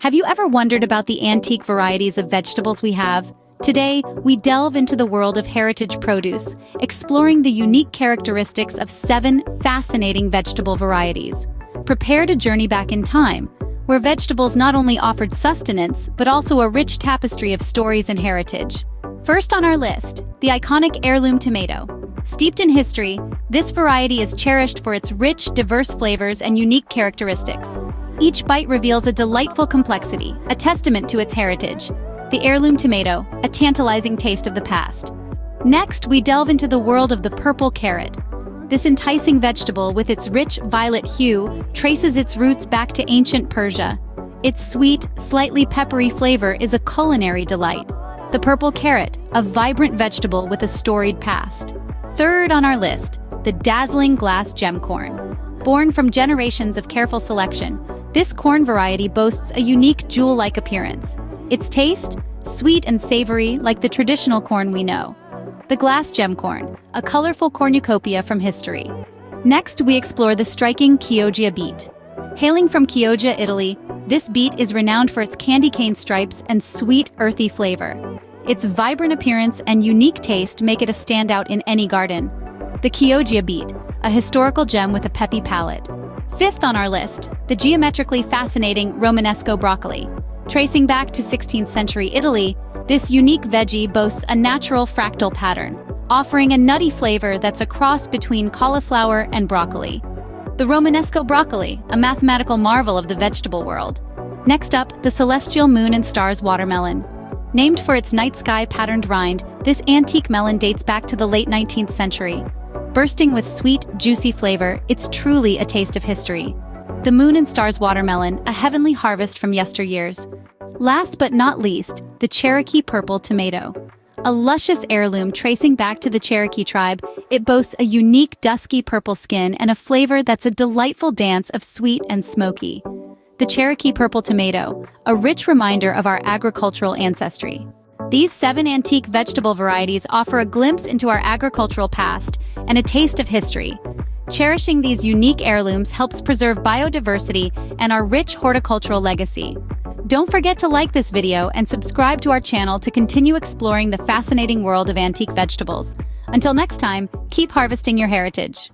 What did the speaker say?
Have you ever wondered about the antique varieties of vegetables we have? Today, we delve into the world of heritage produce, exploring the unique characteristics of 7 fascinating vegetable varieties. Prepare to journey back in time, where vegetables not only offered sustenance, but also a rich tapestry of stories and heritage. First on our list, the iconic heirloom tomato. Steeped in history, this variety is cherished for its rich, diverse flavors and unique characteristics. Each bite reveals a delightful complexity, a testament to its heritage. The heirloom tomato, a tantalizing taste of the past. Next, we delve into the world of the purple carrot. This enticing vegetable, with its rich violet hue, traces its roots back to ancient Persia. Its sweet, slightly peppery flavor is a culinary delight. The purple carrot, a vibrant vegetable with a storied past. Third on our list, the dazzling glass gem corn. Born from generations of careful selection, this corn variety boasts a unique jewel-like appearance. Its taste, sweet and savory like the traditional corn we know. The glass gem corn, a colorful cornucopia from history. Next, we explore the striking Chioggia beet. Hailing from Chioggia, Italy, this beet is renowned for its candy cane stripes and sweet, earthy flavor. Its vibrant appearance and unique taste make it a standout in any garden. The Chioggia beet, a historical gem with a peppy palate. Fifth on our list, the geometrically fascinating Romanesco broccoli. Tracing back to 16th century Italy, this unique veggie boasts a natural fractal pattern, offering a nutty flavor that's a cross between cauliflower and broccoli. The Romanesco broccoli, a mathematical marvel of the vegetable world. Next up, the celestial moon and stars watermelon. Named for its night sky patterned rind, this antique melon dates back to the late 19th century. Bursting with sweet, juicy flavor, it's truly a taste of history. The moon and stars watermelon, a heavenly harvest from yesteryears. Last but not least, the Cherokee purple tomato. A luscious heirloom tracing back to the Cherokee tribe, it boasts a unique dusky purple skin and a flavor that's a delightful dance of sweet and smoky. The Cherokee purple tomato, a rich reminder of our agricultural ancestry. These 7 antique vegetable varieties offer a glimpse into our agricultural past and a taste of history. Cherishing these unique heirlooms helps preserve biodiversity and our rich horticultural legacy. Don't forget to like this video and subscribe to our channel to continue exploring the fascinating world of antique vegetables. Until next time, keep harvesting your heritage.